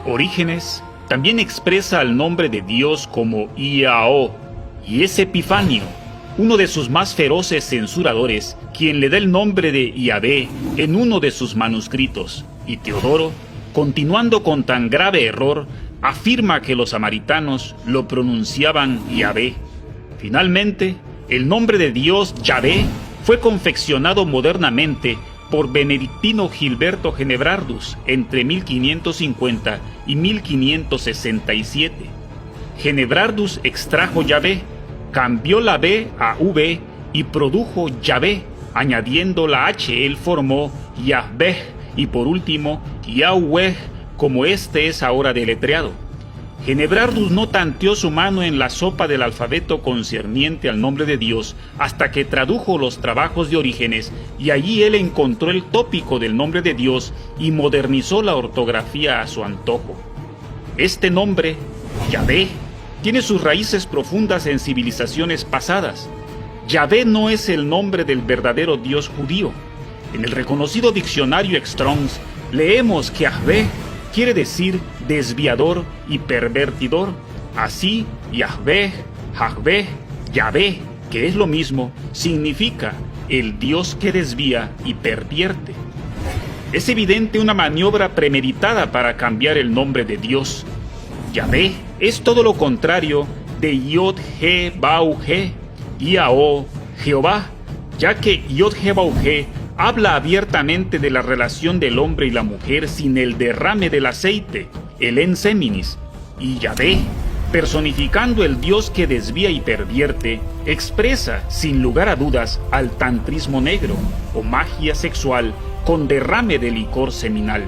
Orígenes también expresa el nombre de Dios como Iao, y es Epifanio, uno de sus más feroces censuradores, quien le da el nombre de Yahvé en uno de sus manuscritos, y Teodoro, continuando con tan grave error, afirma que los samaritanos lo pronunciaban Yahvé. Finalmente, el nombre de Dios Yahvé fue confeccionado modernamente por Benedictino Gilberto Genebrardus entre 1550 y 1567. Genebrardus extrajo Yahvé, cambió la B a V y produjo Yahvé, añadiendo la H. Él formó Yahvé y por último Yahweh, como este es ahora deletreado. Genebrardus no tanteó su mano en la sopa del alfabeto concerniente al nombre de Dios hasta que tradujo los trabajos de Orígenes, y allí él encontró el tópico del nombre de Dios y modernizó la ortografía a su antojo. Este nombre, Yahvé, tiene sus raíces profundas en civilizaciones pasadas. Yahvé no es el nombre del verdadero Dios judío. En el reconocido diccionario Strong's leemos que Yahvé quiere decir desviador y pervertidor. Así, Yahvé, Jahvé, Yahvé, que es lo mismo, significa el Dios que desvía y pervierte. Es evidente una maniobra premeditada para cambiar el nombre de Dios. Yahvé es todo lo contrario de Yod-He-Bau-He, Yahó, Jehová, ya que Yod-He-Bau-He habla abiertamente de la relación del hombre y la mujer sin el derrame del aceite, el enseminis, y Yahvé, personificando el Dios que desvía y pervierte, expresa, sin lugar a dudas, al tantrismo negro, o magia sexual con derrame de licor seminal.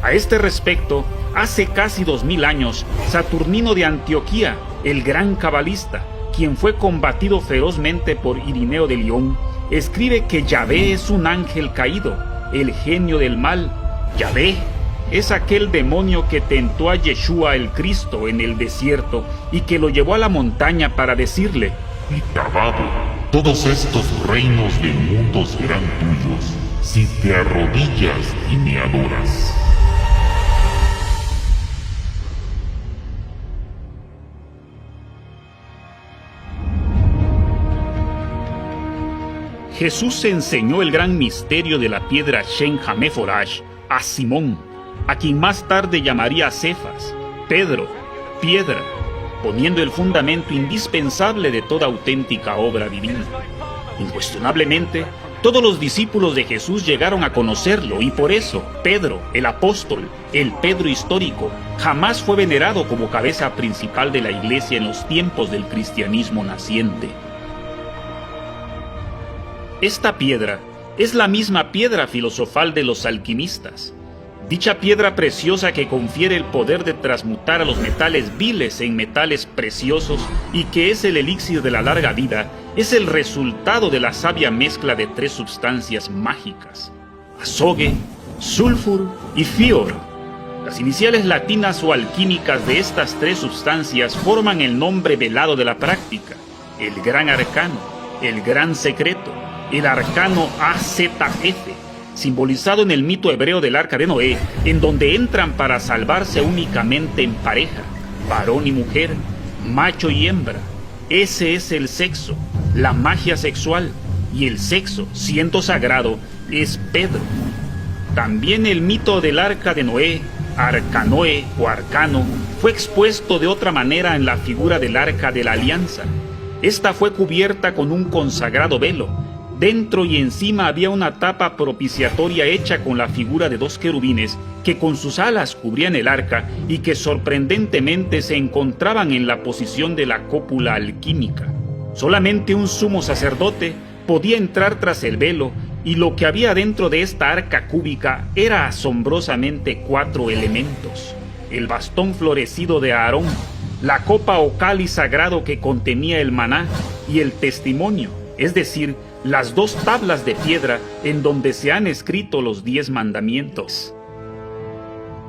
A este respecto, hace casi 2000 años, Saturnino de Antioquía, el gran cabalista, quien fue combatido ferozmente por Irineo de León, escribe que Yahvé es un ángel caído, el genio del mal. Yahvé es aquel demonio que tentó a Yeshua el Cristo en el desierto y que lo llevó a la montaña para decirle: y acabado, todos estos reinos del mundo serán tuyos, si te arrodillas y me adoras. Jesús enseñó el gran misterio de la piedra Shen Hameforash a Simón, a quien más tarde llamaría Cefas, Pedro, piedra, poniendo el fundamento indispensable de toda auténtica obra divina. Incuestionablemente, todos los discípulos de Jesús llegaron a conocerlo, y por eso Pedro, el apóstol, el Pedro histórico, jamás fue venerado como cabeza principal de la Iglesia en los tiempos del cristianismo naciente. Esta piedra es la misma piedra filosofal de los alquimistas. Dicha piedra preciosa que confiere el poder de transmutar a los metales viles en metales preciosos y que es el elixir de la larga vida, es el resultado de la sabia mezcla de tres sustancias mágicas: azogue, sulfur y fior. Las iniciales latinas o alquímicas de estas tres sustancias forman el nombre velado de la práctica: el gran arcano, el gran secreto, el arcano AZF, simbolizado en el mito hebreo del arca de Noé, en donde entran para salvarse únicamente en pareja, varón y mujer, macho y hembra. Ese es el sexo, la magia sexual, y el sexo, siendo sagrado, es Pedro. También el mito del arca de Noé, Arcanoe o Arcano, fue expuesto de otra manera en la figura del arca de la alianza. Esta fue cubierta con un consagrado velo. Dentro y encima había una tapa propiciatoria hecha con la figura de dos querubines que con sus alas cubrían el arca y que sorprendentemente se encontraban en la posición de la cópula alquímica. Solamente un sumo sacerdote podía entrar tras el velo, y lo que había dentro de esta arca cúbica era asombrosamente 4 elementos: el bastón florecido de Aarón, la copa o cáliz sagrado que contenía el maná y el testimonio, es decir, las 2 tablas de piedra en donde se han escrito los 10 mandamientos.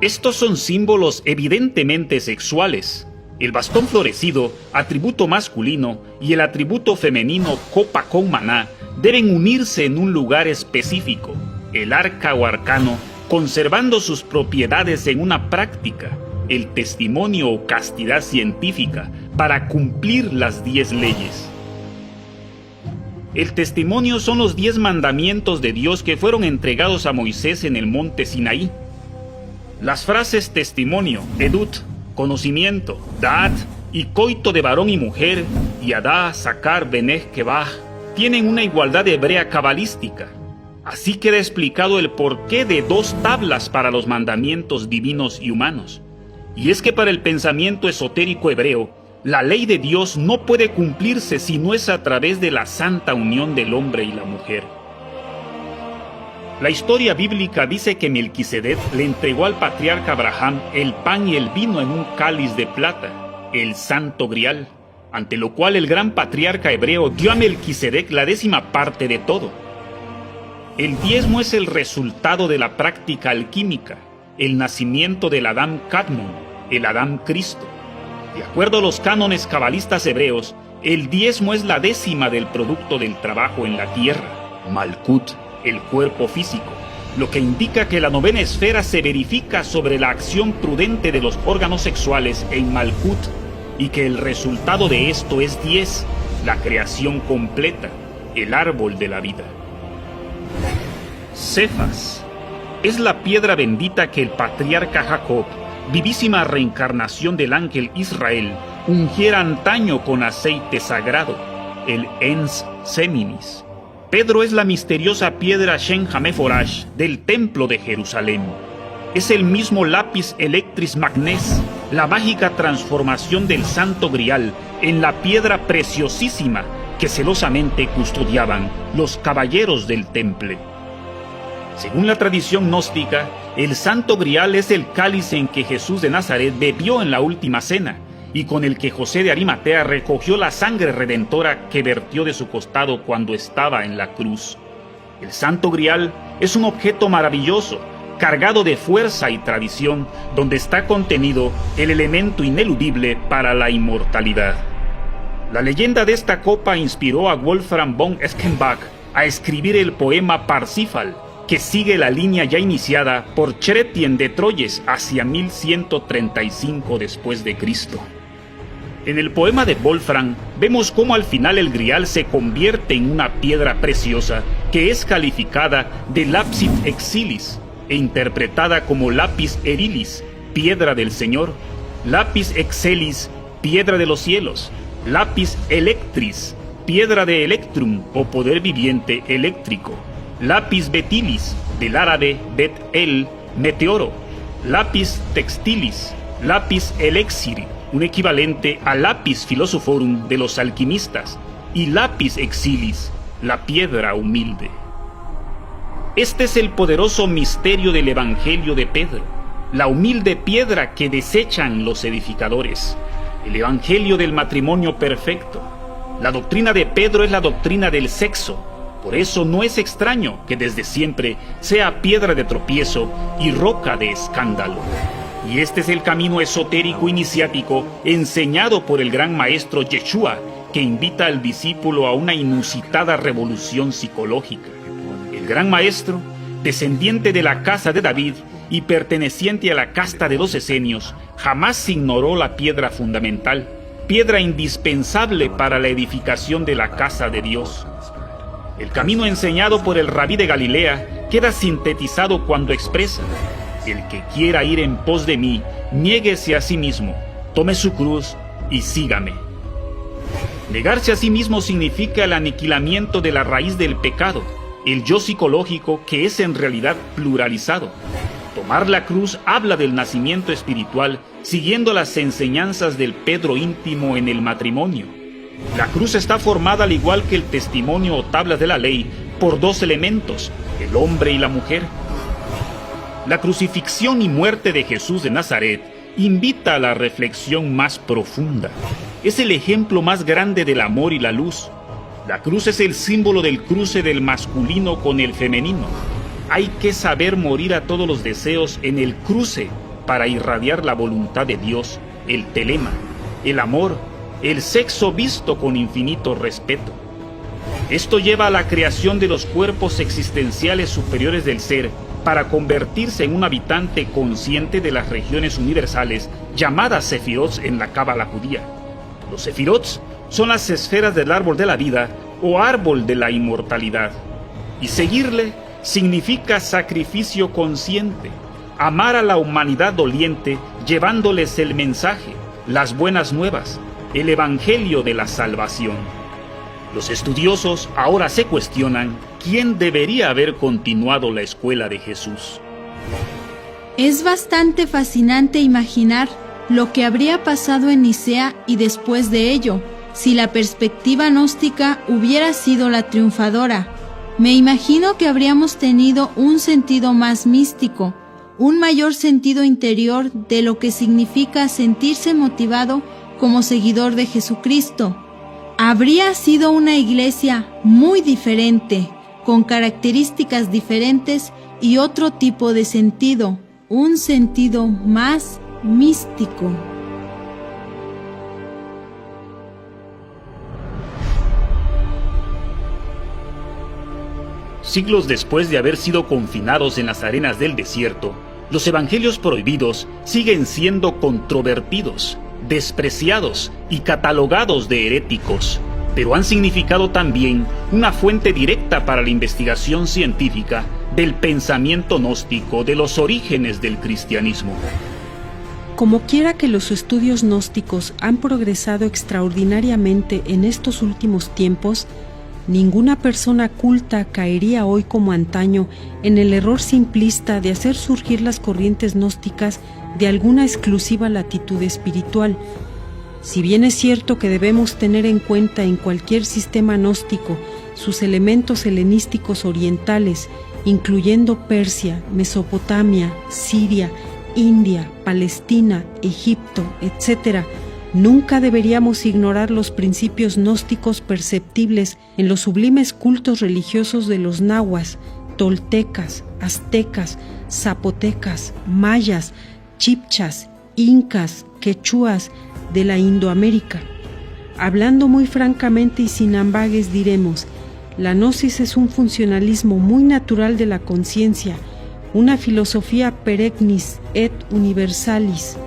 Estos son símbolos evidentemente sexuales. El bastón florecido, atributo masculino, y el atributo femenino, copa con maná, deben unirse en un lugar específico, el arca o arcano, conservando sus propiedades en una práctica, el testimonio o castidad científica para cumplir las 10 leyes. El testimonio son los 10 mandamientos de Dios que fueron entregados a Moisés en el monte Sinaí. Las frases testimonio, edut, conocimiento, daat y coito de varón y mujer, yadá, sacar, benej, kebaj, tienen una igualdad hebrea cabalística. Así queda explicado el porqué de 2 tablas para los mandamientos divinos y humanos. Y es que para el pensamiento esotérico hebreo, la ley de Dios no puede cumplirse si no es a través de la santa unión del hombre y la mujer. La historia bíblica dice que Melquisedec le entregó al patriarca Abraham el pan y el vino en un cáliz de plata, el Santo Grial, ante lo cual el gran patriarca hebreo dio a Melquisedec la 10ª parte de todo. El diezmo es el resultado de la práctica alquímica, el nacimiento del Adam Kadmon, el Adam Cristo. De acuerdo a los cánones cabalistas hebreos, el diezmo es la 10ª del producto del trabajo en la tierra, Malkut, el cuerpo físico, lo que indica que la 9ª esfera se verifica sobre la acción prudente de los órganos sexuales en Malkut, y que el resultado de esto es 10, la creación completa, el árbol de la vida. Cefas es la piedra bendita que el patriarca Jacob, vivísima reencarnación del ángel Israel, ungiera antaño con aceite sagrado, el Ens Seminis. Pedro es la misteriosa piedra Shen Hameforash del templo de Jerusalén. Es el mismo lápiz electris magnes, la mágica transformación del Santo Grial en la piedra preciosísima que celosamente custodiaban los caballeros del temple. Según la tradición gnóstica, el Santo Grial es el cáliz en que Jesús de Nazaret bebió en la última cena y con el que José de Arimatea recogió la sangre redentora que vertió de su costado cuando estaba en la cruz. El Santo Grial es un objeto maravilloso, cargado de fuerza y tradición, donde está contenido el elemento ineludible para la inmortalidad. La leyenda de esta copa inspiró a Wolfram von Eschenbach a escribir el poema Parsifal, que sigue la línea ya iniciada por Chrétien de Troyes hacia 1135 después de Cristo. En el poema de Wolfram vemos cómo al final el grial se convierte en una piedra preciosa que es calificada de lapis exilis e interpretada como lapis erilis, piedra del Señor, lapis excelis, piedra de los cielos, lapis electris, piedra de electrum o poder viviente eléctrico, lapis betilis, del árabe bet el, meteoro, lapis textilis, lapis elexir, un equivalente a lapis philosophorum de los alquimistas, y lapis exilis, la piedra humilde. Este es el poderoso misterio del Evangelio de Pedro, la humilde piedra que desechan los edificadores, el Evangelio del matrimonio perfecto. La doctrina de Pedro es la doctrina del sexo. Por eso no es extraño que desde siempre sea piedra de tropiezo y roca de escándalo. Y este es el camino esotérico iniciático enseñado por el gran maestro Yeshua, que invita al discípulo a una inusitada revolución psicológica. El gran maestro, descendiente de la casa de David y perteneciente a la casta de los esenios, jamás ignoró la piedra fundamental, piedra indispensable para la edificación de la casa de Dios. El camino enseñado por el Rabí de Galilea queda sintetizado cuando expresa: el que quiera ir en pos de mí, niéguese a sí mismo, tome su cruz y sígame. Negarse a sí mismo significa el aniquilamiento de la raíz del pecado, el yo psicológico que es en realidad pluralizado. Tomar la cruz habla del nacimiento espiritual siguiendo las enseñanzas del Pedro íntimo en el matrimonio. La cruz está formada, al igual que el testimonio o tablas de la ley, por 2 elementos, el hombre y la mujer. La crucifixión y muerte de Jesús de Nazaret invita a la reflexión más profunda. Es el ejemplo más grande del amor y la luz. La cruz es el símbolo del cruce del masculino con el femenino. Hay que saber morir a todos los deseos en el cruce para irradiar la voluntad de Dios, el telema, el amor, el sexo visto con infinito respeto. Esto lleva a la creación de los cuerpos existenciales superiores del ser para convertirse en un habitante consciente de las regiones universales llamadas Sefirot en la Cábala judía. Los Sefirot son las esferas del árbol de la vida o árbol de la inmortalidad. Y seguirle significa sacrificio consciente, amar a la humanidad doliente llevándoles el mensaje, las buenas nuevas, el evangelio de la salvación. Los estudiosos ahora se cuestionan quién debería haber continuado la escuela de Jesús. Es bastante fascinante imaginar lo que habría pasado en Nicea y después de ello, si la perspectiva gnóstica hubiera sido la triunfadora. Me imagino que habríamos tenido un sentido más místico, un mayor sentido interior de lo que significa sentirse motivado como seguidor de Jesucristo. Habría sido una iglesia muy diferente, con características diferentes y otro tipo de sentido, un sentido más místico. Siglos después de haber sido confinados en las arenas del desierto, los evangelios prohibidos siguen siendo controvertidos, despreciados y catalogados de heréticos, pero han significado también una fuente directa para la investigación científica del pensamiento gnóstico de los orígenes del cristianismo. Como quiera que los estudios gnósticos han progresado extraordinariamente en estos últimos tiempos, ninguna persona culta caería hoy como antaño en el error simplista de hacer surgir las corrientes gnósticas de alguna exclusiva latitud espiritual. Si bien es cierto que debemos tener en cuenta en cualquier sistema gnóstico sus elementos helenísticos orientales, incluyendo Persia, Mesopotamia, Siria, India, Palestina, Egipto, etc., nunca deberíamos ignorar los principios gnósticos perceptibles en los sublimes cultos religiosos de los nahuas, toltecas, aztecas, zapotecas, mayas, chibchas, incas, quechuas de la Indoamérica. Hablando muy francamente y sin ambages diremos, la gnosis es un funcionalismo muy natural de la conciencia, una filosofía perennis et universalis.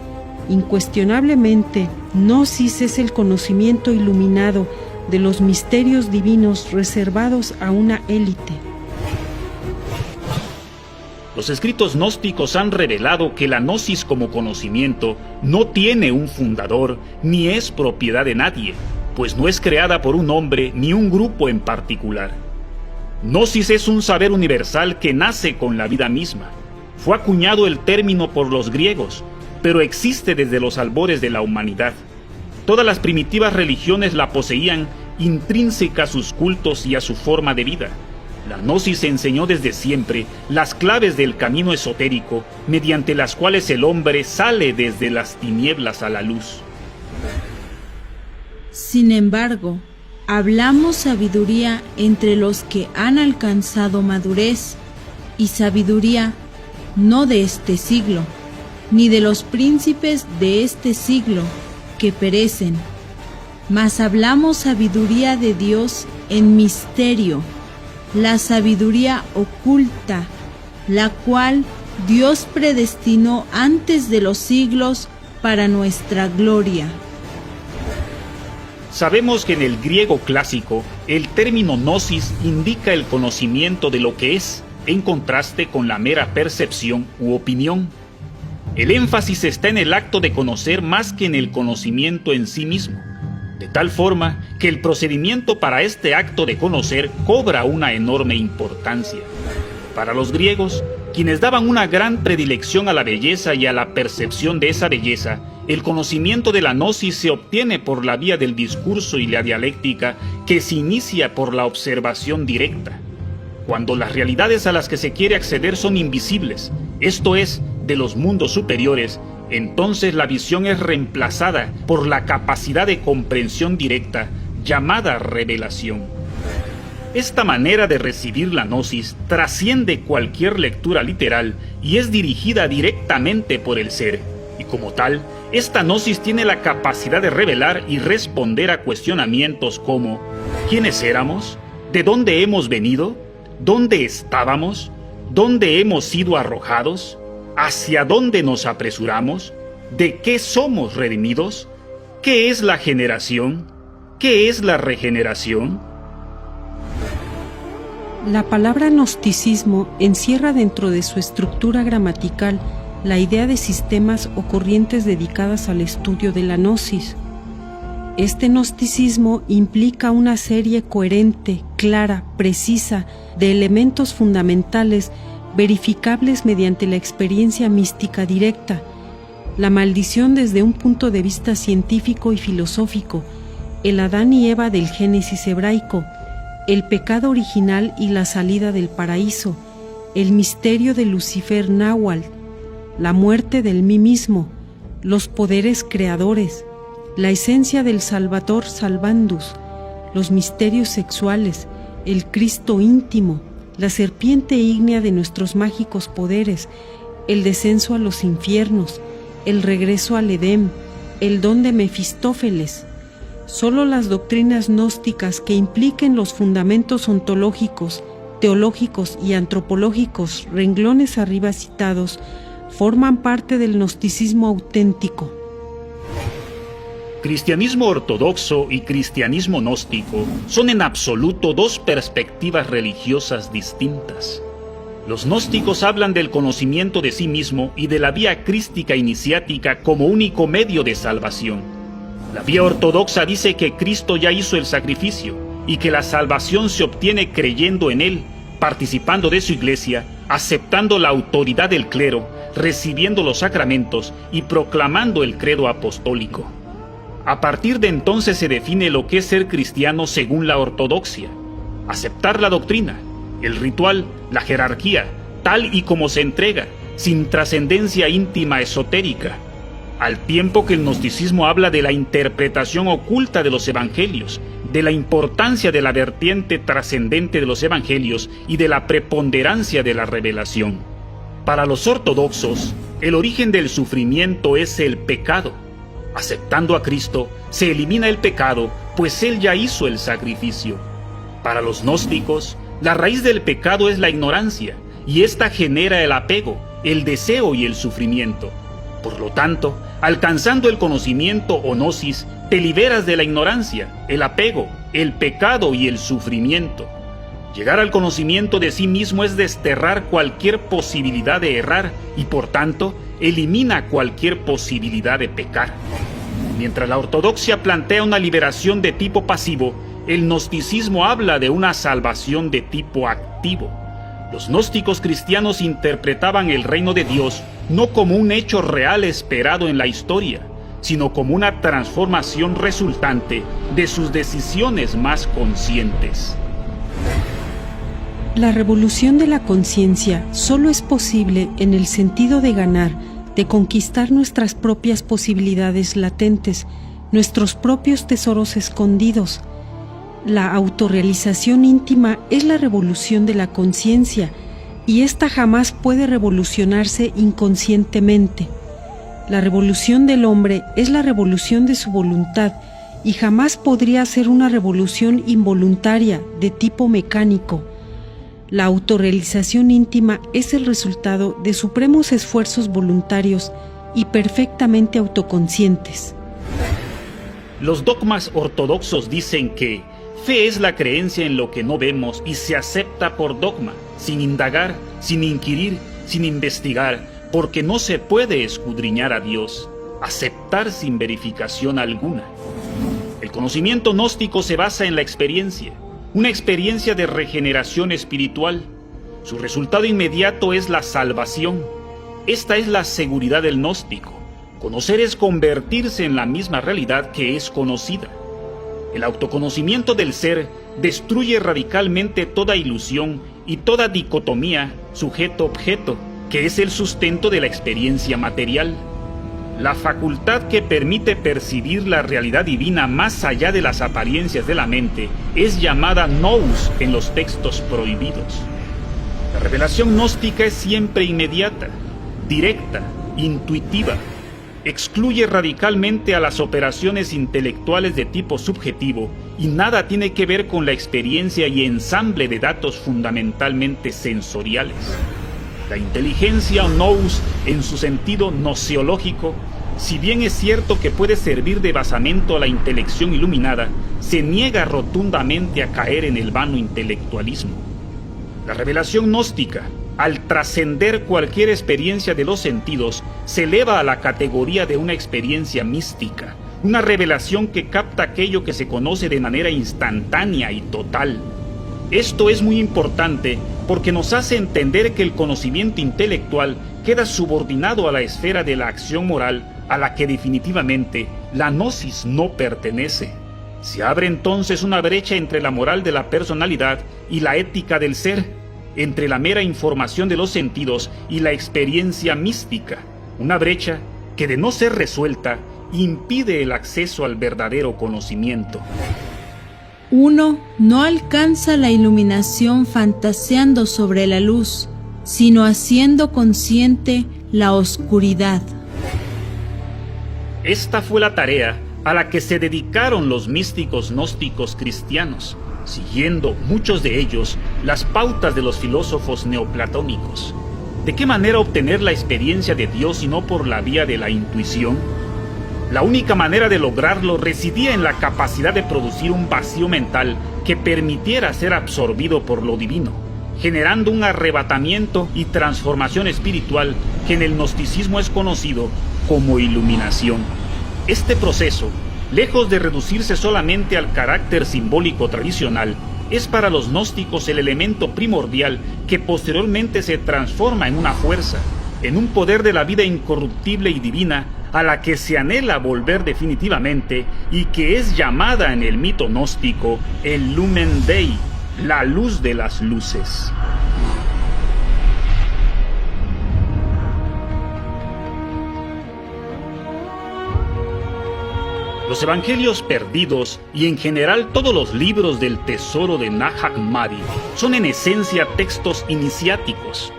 Incuestionablemente, gnosis es el conocimiento iluminado de los misterios divinos reservados a una élite. Los escritos gnósticos han revelado que la gnosis como conocimiento no tiene un fundador ni es propiedad de nadie, pues no es creada por un hombre ni un grupo en particular. Gnosis es un saber universal que nace con la vida misma. Fue acuñado el término por los griegos, pero existe desde los albores de la humanidad. Todas las primitivas religiones la poseían intrínseca a sus cultos y a su forma de vida. La gnosis enseñó desde siempre las claves del camino esotérico, mediante las cuales el hombre sale desde las tinieblas a la luz. Sin embargo, hablamos sabiduría entre los que han alcanzado madurez, y sabiduría no de este siglo, ni de los príncipes de este siglo que perecen, mas hablamos sabiduría de Dios en misterio, la sabiduría oculta, la cual Dios predestinó antes de los siglos para nuestra gloria. Sabemos que en el griego clásico el término gnosis indica el conocimiento de lo que es, en contraste con la mera percepción u opinión. El énfasis está en el acto de conocer más que en el conocimiento en sí mismo, de tal forma que el procedimiento para este acto de conocer cobra una enorme importancia. Para los griegos, quienes daban una gran predilección a la belleza y a la percepción de esa belleza, el conocimiento de la gnosis se obtiene por la vía del discurso y la dialéctica que se inicia por la observación directa. Cuando las realidades a las que se quiere acceder son invisibles, esto es, de los mundos superiores, entonces la visión es reemplazada por la capacidad de comprensión directa, llamada revelación. Esta manera de recibir la gnosis trasciende cualquier lectura literal y es dirigida directamente por el ser, y como tal, esta gnosis tiene la capacidad de revelar y responder a cuestionamientos como: ¿quiénes éramos? ¿De dónde hemos venido? ¿Dónde estábamos? ¿Dónde hemos sido arrojados? ¿Hacia dónde nos apresuramos? ¿De qué somos redimidos? ¿Qué es la generación? ¿Qué es la regeneración? La palabra gnosticismo encierra dentro de su estructura gramatical la idea de sistemas o corrientes dedicadas al estudio de la gnosis. Este gnosticismo implica una serie coherente, clara, precisa de elementos fundamentales verificables mediante la experiencia mística directa, la maldición desde un punto de vista científico y filosófico, el Adán y Eva del Génesis hebraico, el pecado original y la salida del paraíso, el misterio de Lucifer náhuatl, la muerte del mí mismo, los poderes creadores, la esencia del Salvator Salvandus, los misterios sexuales, el Cristo íntimo, la serpiente ígnea de nuestros mágicos poderes, el descenso a los infiernos, el regreso al Edén, el don de Mefistófeles. Solo las doctrinas gnósticas que impliquen los fundamentos ontológicos, teológicos y antropológicos renglones arriba citados forman parte del gnosticismo auténtico. Cristianismo ortodoxo y cristianismo gnóstico son en absoluto dos perspectivas religiosas distintas. Los gnósticos hablan del conocimiento de sí mismo y de la vía crística iniciática como único medio de salvación. La vía ortodoxa dice que Cristo ya hizo el sacrificio y que la salvación se obtiene creyendo en Él, participando de su iglesia, aceptando la autoridad del clero, recibiendo los sacramentos y proclamando el credo apostólico. A partir de entonces se define lo que es ser cristiano según la ortodoxia: aceptar la doctrina, el ritual, la jerarquía, tal y como se entrega, sin trascendencia íntima esotérica, al tiempo que el gnosticismo habla de la interpretación oculta de los evangelios, de la importancia de la vertiente trascendente de los evangelios y de la preponderancia de la revelación. Para los ortodoxos, el origen del sufrimiento es el pecado. Aceptando a Cristo, se elimina el pecado, pues Él ya hizo el sacrificio. Para los gnósticos, la raíz del pecado es la ignorancia, y ésta genera el apego, el deseo y el sufrimiento. Por lo tanto, alcanzando el conocimiento o gnosis, te liberas de la ignorancia, el apego, el pecado y el sufrimiento. Llegar al conocimiento de sí mismo es desterrar cualquier posibilidad de errar y, por tanto, elimina cualquier posibilidad de pecar. Mientras la ortodoxia plantea una liberación de tipo pasivo, el gnosticismo habla de una salvación de tipo activo. Los gnósticos cristianos interpretaban el reino de Dios no como un hecho real esperado en la historia, sino como una transformación resultante de sus decisiones más conscientes. La revolución de la conciencia solo es posible en el sentido de ganar, de conquistar nuestras propias posibilidades latentes, nuestros propios tesoros escondidos. La autorrealización íntima es la revolución de la conciencia, y ésta jamás puede revolucionarse inconscientemente. La revolución del hombre es la revolución de su voluntad, y jamás podría ser una revolución involuntaria de tipo mecánico. La autorrealización íntima es el resultado de supremos esfuerzos voluntarios y perfectamente autoconscientes. Los dogmas ortodoxos dicen que fe es la creencia en lo que no vemos y se acepta por dogma, sin indagar, sin inquirir, sin investigar, porque no se puede escudriñar a Dios, aceptar sin verificación alguna. El conocimiento gnóstico se basa en la experiencia, una experiencia de regeneración espiritual. Su resultado inmediato es la salvación. Esta es la seguridad del gnóstico. Conocer es convertirse en la misma realidad que es conocida. El autoconocimiento del ser destruye radicalmente toda ilusión y toda dicotomía sujeto-objeto, que es el sustento de la experiencia material. La facultad que permite percibir la realidad divina más allá de las apariencias de la mente es llamada nous en los textos prohibidos. La revelación gnóstica es siempre inmediata, directa, intuitiva. Excluye radicalmente a las operaciones intelectuales de tipo subjetivo y nada tiene que ver con la experiencia y ensamble de datos fundamentalmente sensoriales. La inteligencia o nous, en su sentido gnoseológico, si bien es cierto que puede servir de basamento a la intelección iluminada, se niega rotundamente a caer en el vano intelectualismo. La revelación gnóstica, al trascender cualquier experiencia de los sentidos, se eleva a la categoría de una experiencia mística, una revelación que capta aquello que se conoce de manera instantánea y total. Esto es muy importante porque nos hace entender que el conocimiento intelectual queda subordinado a la esfera de la acción moral, a la que definitivamente la gnosis no pertenece. Se abre entonces una brecha entre la moral de la personalidad y la ética del ser, entre la mera información de los sentidos y la experiencia mística, una brecha que, de no ser resuelta, impide el acceso al verdadero conocimiento. Uno no alcanza la iluminación fantaseando sobre la luz, sino haciendo consciente la oscuridad. Esta fue la tarea a la que se dedicaron los místicos gnósticos cristianos, siguiendo muchos de ellos las pautas de los filósofos neoplatónicos. ¿De qué manera obtener la experiencia de Dios y no por la vía de la intuición? La única manera de lograrlo residía en la capacidad de producir un vacío mental que permitiera ser absorbido por lo divino, generando un arrebatamiento y transformación espiritual que en el gnosticismo es conocido como iluminación. Este proceso, lejos de reducirse solamente al carácter simbólico tradicional, es para los gnósticos el elemento primordial que posteriormente se transforma en una fuerza, en un poder de la vida incorruptible y divina a la que se anhela volver definitivamente y que es llamada en el mito gnóstico el Lumen Dei, la luz de las luces. Los evangelios perdidos y en general todos los libros del tesoro de Nag Hammadi son en esencia textos iniciáticos.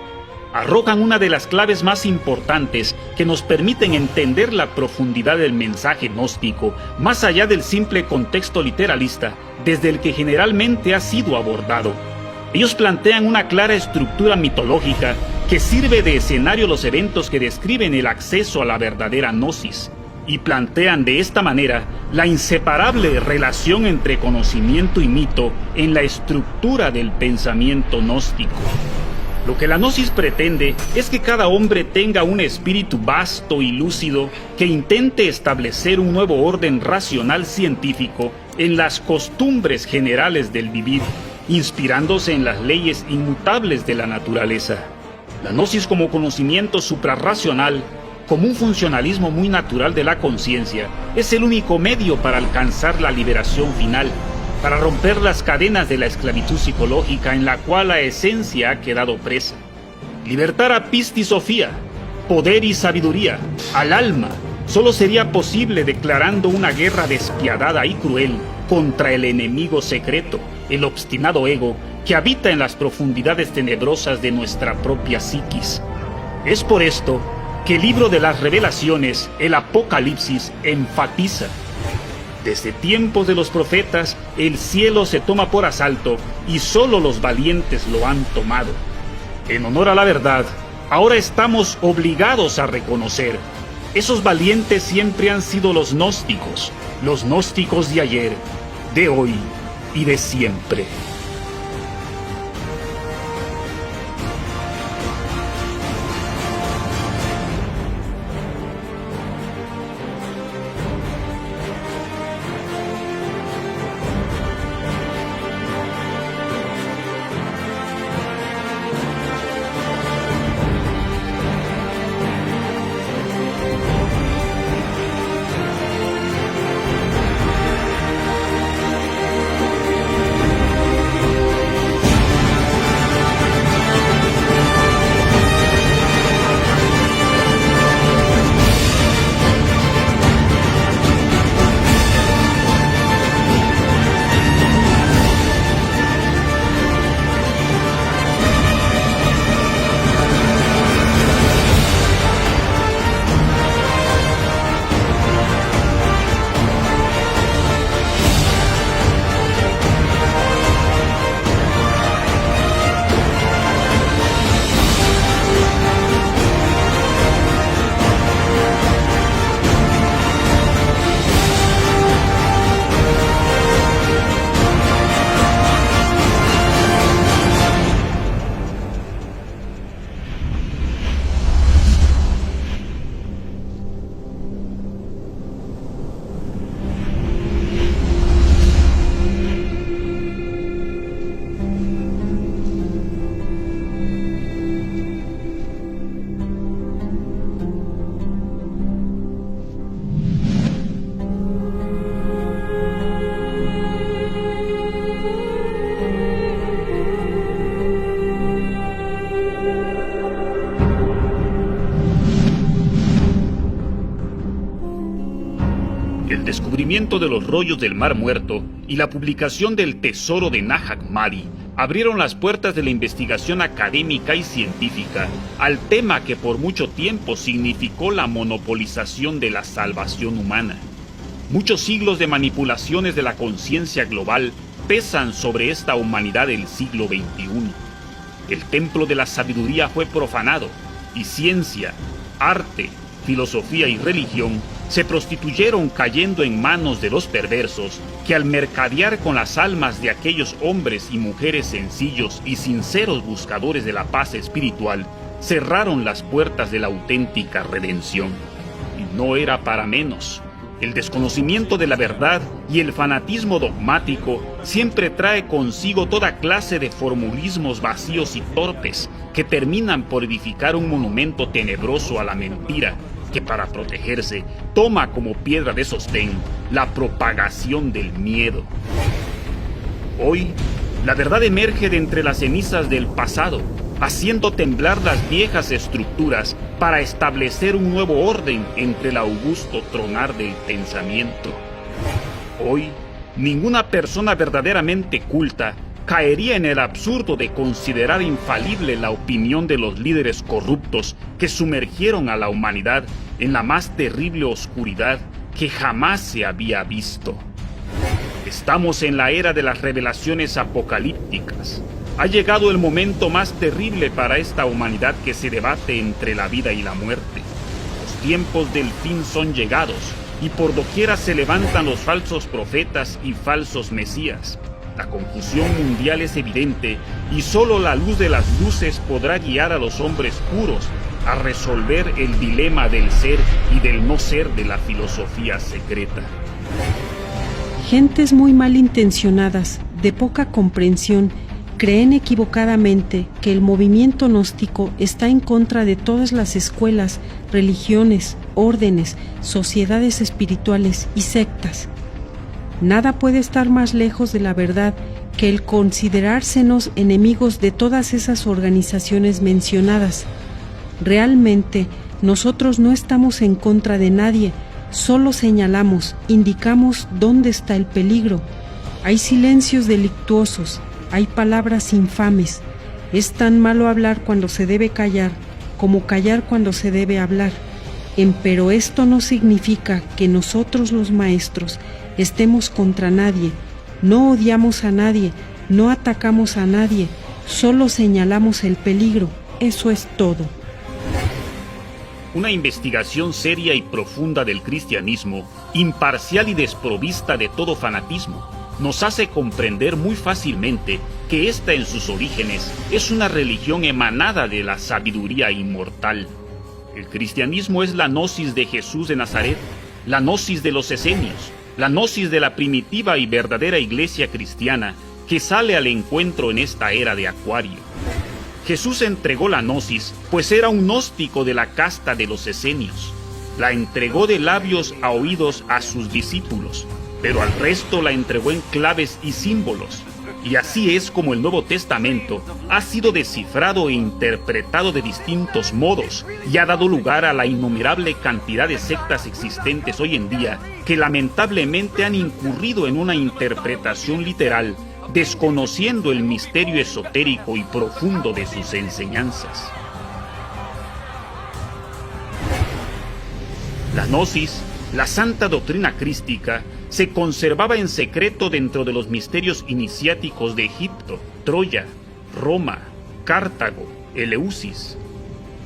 Arrojan una de las claves más importantes que nos permiten entender la profundidad del mensaje gnóstico más allá del simple contexto literalista desde el que generalmente ha sido abordado. Ellos plantean una clara estructura mitológica que sirve de escenario a los eventos que describen el acceso a la verdadera gnosis, y plantean de esta manera la inseparable relación entre conocimiento y mito en la estructura del pensamiento gnóstico. Lo que la gnosis pretende es que cada hombre tenga un espíritu vasto y lúcido que intente establecer un nuevo orden racional científico en las costumbres generales del vivir, inspirándose en las leyes inmutables de la naturaleza. La gnosis como conocimiento suprarracional, como un funcionalismo muy natural de la conciencia, es el único medio para alcanzar la liberación final, para romper las cadenas de la esclavitud psicológica en la cual la esencia ha quedado presa. Libertar a Pisti Sofía, poder y sabiduría, al alma, solo sería posible declarando una guerra despiadada y cruel contra el enemigo secreto, el obstinado ego que habita en las profundidades tenebrosas de nuestra propia psiquis. Es por esto que el libro de las revelaciones, el Apocalipsis, enfatiza: desde tiempos de los profetas, el cielo se toma por asalto y solo los valientes lo han tomado. En honor a la verdad, ahora estamos obligados a reconocer: esos valientes siempre han sido los gnósticos de ayer, de hoy y de siempre. El descubrimiento de los rollos del Mar Muerto y la publicación del tesoro de Nag Hammadi abrieron las puertas de la investigación académica y científica al tema que por mucho tiempo significó la monopolización de la salvación humana. Muchos siglos de manipulaciones de la conciencia global pesan sobre esta humanidad del siglo XXI. El templo de la sabiduría fue profanado y ciencia, arte, filosofía y religión se prostituyeron cayendo en manos de los perversos que al mercadear con las almas de aquellos hombres y mujeres sencillos y sinceros buscadores de la paz espiritual, cerraron las puertas de la auténtica redención. Y no era para menos. El desconocimiento de la verdad y el fanatismo dogmático siempre trae consigo toda clase de formulismos vacíos y torpes que terminan por edificar un monumento tenebroso a la mentira, que para protegerse toma como piedra de sostén la propagación del miedo. Hoy, la verdad emerge de entre las cenizas del pasado, haciendo temblar las viejas estructuras para establecer un nuevo orden entre el augusto tronar del pensamiento. Hoy, ninguna persona verdaderamente culta caería en el absurdo de considerar infalible la opinión de los líderes corruptos que sumergieron a la humanidad en la más terrible oscuridad que jamás se había visto. Estamos en la era de las revelaciones apocalípticas. Ha llegado el momento más terrible para esta humanidad que se debate entre la vida y la muerte. Los tiempos del fin son llegados y por doquiera se levantan los falsos profetas y falsos mesías. La confusión mundial es evidente y solo la luz de las luces podrá guiar a los hombres puros a resolver el dilema del ser y del no ser de la filosofía secreta. Gentes muy malintencionadas, de poca comprensión, creen equivocadamente que el movimiento gnóstico está en contra de todas las escuelas, religiones, órdenes, sociedades espirituales y sectas. Nada puede estar más lejos de la verdad que el considerársenos enemigos de todas esas organizaciones mencionadas. Realmente, nosotros no estamos en contra de nadie, solo señalamos, indicamos dónde está el peligro. Hay silencios delictuosos, hay palabras infames. Es tan malo hablar cuando se debe callar, como callar cuando se debe hablar. Pero esto no significa que nosotros los maestros estemos contra nadie, no odiamos a nadie, no atacamos a nadie, solo señalamos el peligro, eso es todo. Una investigación seria y profunda del cristianismo, imparcial y desprovista de todo fanatismo, nos hace comprender muy fácilmente que esta en sus orígenes es una religión emanada de la sabiduría inmortal. El cristianismo es la gnosis de Jesús de Nazaret, la gnosis de los esenios, la gnosis de la primitiva y verdadera iglesia cristiana que sale al encuentro en esta era de Acuario. Jesús entregó la gnosis, pues era un gnóstico de la casta de los esenios. La entregó de labios a oídos a sus discípulos, pero al resto la entregó en claves y símbolos. Y así es como el Nuevo Testamento ha sido descifrado e interpretado de distintos modos y ha dado lugar a la innumerable cantidad de sectas existentes hoy en día que lamentablemente han incurrido en una interpretación literal, desconociendo el misterio esotérico y profundo de sus enseñanzas. La gnosis, la santa doctrina crística, se conservaba en secreto dentro de los misterios iniciáticos de Egipto, Troya, Roma, Cartago, Eleusis.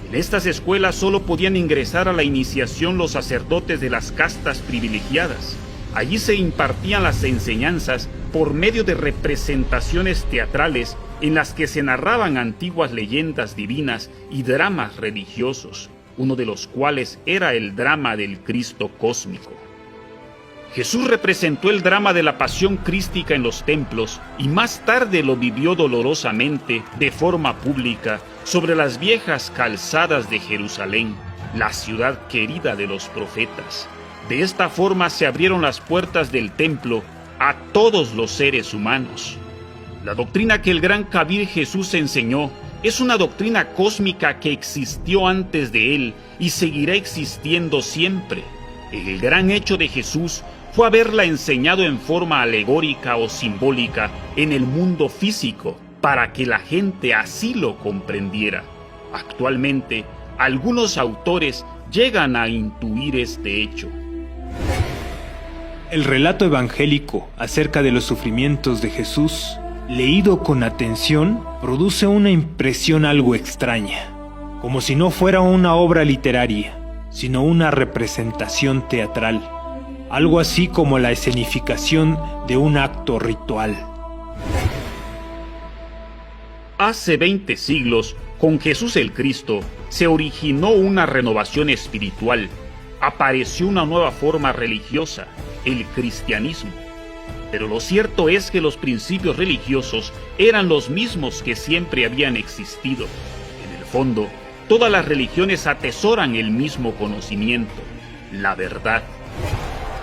En estas escuelas solo podían ingresar a la iniciación los sacerdotes de las castas privilegiadas. Allí se impartían las enseñanzas por medio de representaciones teatrales en las que se narraban antiguas leyendas divinas y dramas religiosos, uno de los cuales era el drama del Cristo cósmico. Jesús representó el drama de la pasión crística en los templos y más tarde lo vivió dolorosamente, de forma pública, sobre las viejas calzadas de Jerusalén, la ciudad querida de los profetas. De esta forma se abrieron las puertas del templo a todos los seres humanos. La doctrina que el gran Kabir Jesús enseñó es una doctrina cósmica que existió antes de él y seguirá existiendo siempre. El gran hecho de Jesús fue haberla enseñado en forma alegórica o simbólica en el mundo físico, para que la gente así lo comprendiera. Actualmente, algunos autores llegan a intuir este hecho. El relato evangélico acerca de los sufrimientos de Jesús, leído con atención, produce una impresión algo extraña, como si no fuera una obra literaria, sino una representación teatral, algo así como la escenificación de un acto ritual. Hace 20 siglos, con Jesús el Cristo, se originó una renovación espiritual. Apareció una nueva forma religiosa, el cristianismo. Pero lo cierto es que los principios religiosos eran los mismos que siempre habían existido. En el fondo, todas las religiones atesoran el mismo conocimiento, la verdad.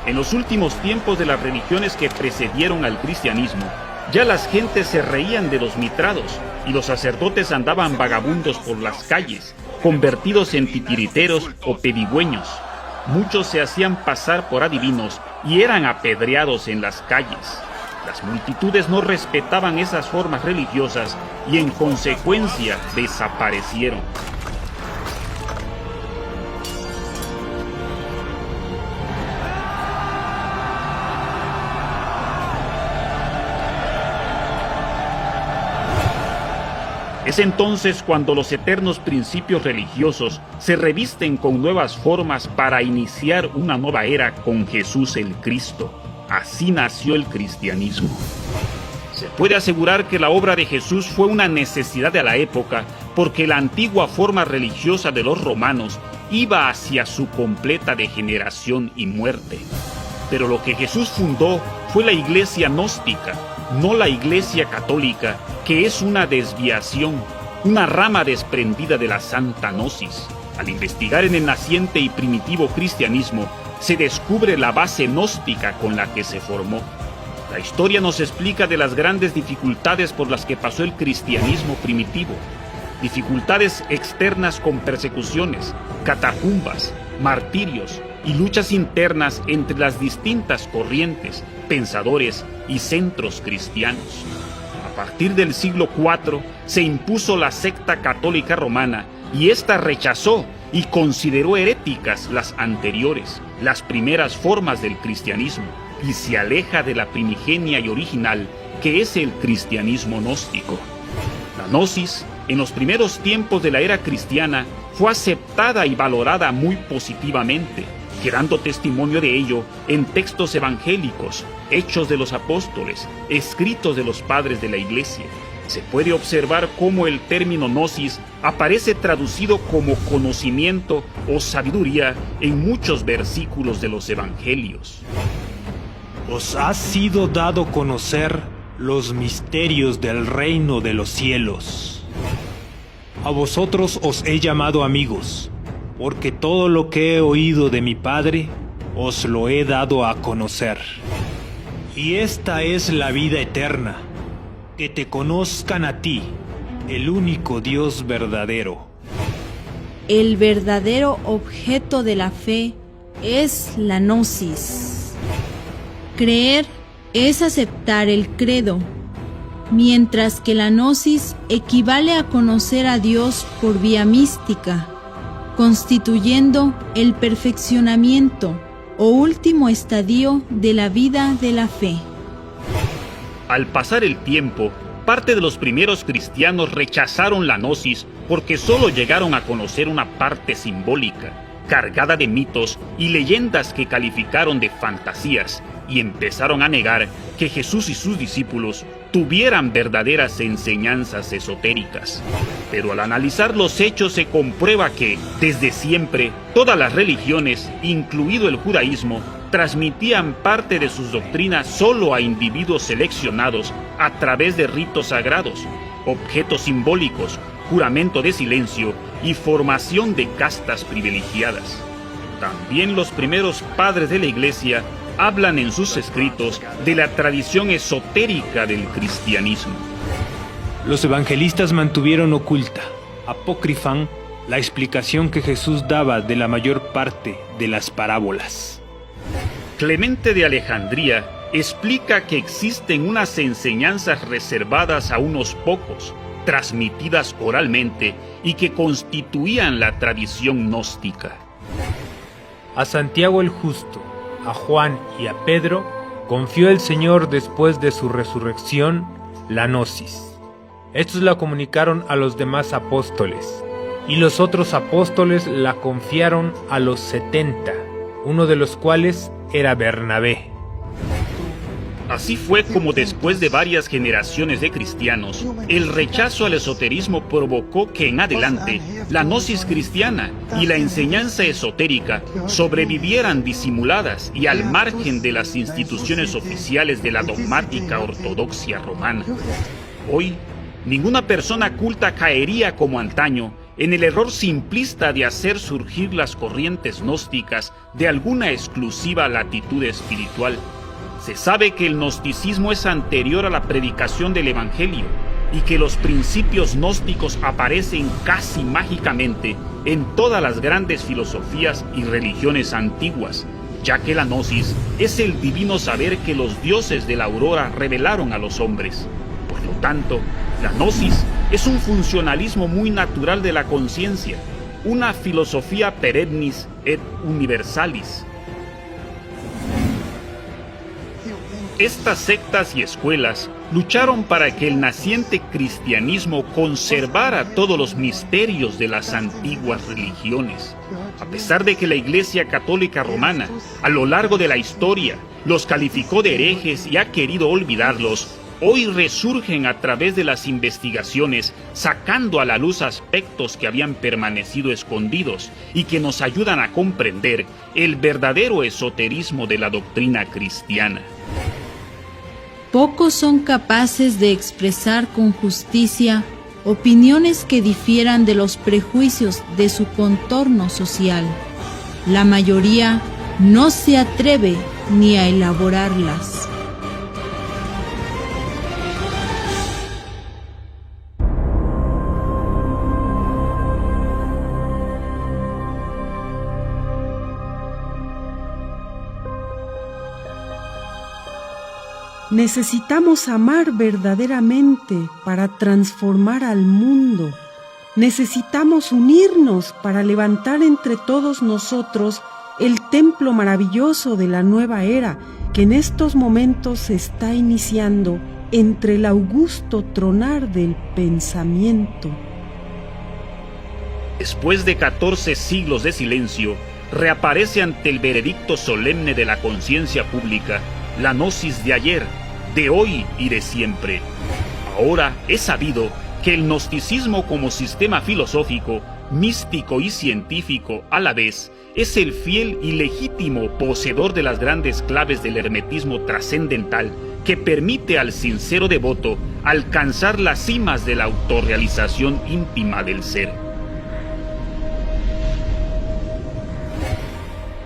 En los últimos tiempos de las religiones que precedieron al cristianismo, ya las gentes se reían de los mitrados y los sacerdotes andaban vagabundos por las calles, convertidos en titiriteros o pedigüeños. Muchos se hacían pasar por adivinos y eran apedreados en las calles. Las multitudes no respetaban esas formas religiosas y en consecuencia desaparecieron. Es entonces cuando los eternos principios religiosos se revisten con nuevas formas para iniciar una nueva era con Jesús el Cristo. Así nació el cristianismo. Se puede asegurar que la obra de Jesús fue una necesidad de la época porque la antigua forma religiosa de los romanos iba hacia su completa degeneración y muerte. Pero lo que Jesús fundó fue la iglesia gnóstica, no la iglesia católica, que es una desviación, una rama desprendida de la santa gnosis. Al investigar en el naciente y primitivo cristianismo, se descubre la base gnóstica con la que se formó. La historia nos explica de las grandes dificultades por las que pasó el cristianismo primitivo. Dificultades externas con persecuciones, catacumbas, martirios y luchas internas entre las distintas corrientes, pensadores y centros cristianos. A partir del siglo IV se impuso la secta católica romana y ésta rechazó y consideró heréticas las anteriores, las primeras formas del cristianismo, y se aleja de la primigenia y original que es el cristianismo gnóstico. La gnosis, en los primeros tiempos de la era cristiana, fue aceptada y valorada muy positivamente, quedando testimonio de ello en textos evangélicos, hechos de los apóstoles, escritos de los padres de la iglesia. Se puede observar cómo el término gnosis aparece traducido como conocimiento o sabiduría en muchos versículos de los evangelios. Os ha sido dado conocer los misterios del reino de los cielos. A vosotros os he llamado amigos, porque todo lo que he oído de mi Padre os lo he dado a conocer. Y esta es la vida eterna, que te conozcan a ti, el único Dios verdadero. El verdadero objeto de la fe es la gnosis. Creer es aceptar el credo, mientras que la gnosis equivale a conocer a Dios por vía mística, constituyendo el perfeccionamiento o último estadio de la vida de la fe. Al pasar el tiempo, parte de los primeros cristianos rechazaron la gnosis porque solo llegaron a conocer una parte simbólica, cargada de mitos y leyendas que calificaron de fantasías, y empezaron a negar que Jesús y sus discípulos tuvieran verdaderas enseñanzas esotéricas. Pero al analizar los hechos se comprueba que, desde siempre, todas las religiones, incluido el judaísmo, transmitían parte de sus doctrinas solo a individuos seleccionados a través de ritos sagrados, objetos simbólicos, juramento de silencio y formación de castas privilegiadas. También los primeros padres de la Iglesia hablan en sus escritos de la tradición esotérica del cristianismo. Los evangelistas mantuvieron oculta, apócrifan, la explicación que Jesús daba de la mayor parte de las parábolas. Clemente de Alejandría explica que existen unas enseñanzas reservadas a unos pocos, transmitidas oralmente y que constituían la tradición gnóstica. A Santiago el Justo, a Juan y a Pedro confió el Señor después de su resurrección la gnosis. Estos la comunicaron a los demás apóstoles, y los otros apóstoles la confiaron a los 70, uno de los cuales era Bernabé. Así fue como después de varias generaciones de cristianos, el rechazo al esoterismo provocó que en adelante la gnosis cristiana y la enseñanza esotérica sobrevivieran disimuladas y al margen de las instituciones oficiales de la dogmática ortodoxia romana. Hoy, ninguna persona culta caería como antaño en el error simplista de hacer surgir las corrientes gnósticas de alguna exclusiva latitud espiritual. Se sabe que el gnosticismo es anterior a la predicación del Evangelio y que los principios gnósticos aparecen casi mágicamente en todas las grandes filosofías y religiones antiguas, ya que la gnosis es el divino saber que los dioses de la aurora revelaron a los hombres. Por lo tanto, la gnosis es un funcionalismo muy natural de la conciencia, una filosofía perennis et universalis. Estas sectas y escuelas lucharon para que el naciente cristianismo conservara todos los misterios de las antiguas religiones. A pesar de que la Iglesia Católica Romana, a lo largo de la historia, los calificó de herejes y ha querido olvidarlos, hoy resurgen a través de las investigaciones, sacando a la luz aspectos que habían permanecido escondidos y que nos ayudan a comprender el verdadero esoterismo de la doctrina cristiana. Pocos son capaces de expresar con justicia opiniones que difieran de los prejuicios de su contorno social. La mayoría no se atreve ni a elaborarlas. Necesitamos amar verdaderamente para transformar al mundo. Necesitamos unirnos para levantar entre todos nosotros el templo maravilloso de la nueva era que en estos momentos se está iniciando entre el augusto tronar del pensamiento. Después de 14 siglos de silencio, reaparece ante el veredicto solemne de la conciencia pública la gnosis de ayer, de hoy y de siempre. Ahora es sabido que el gnosticismo como sistema filosófico, místico y científico a la vez, es el fiel y legítimo poseedor de las grandes claves del hermetismo trascendental que permite al sincero devoto alcanzar las cimas de la autorrealización íntima del ser.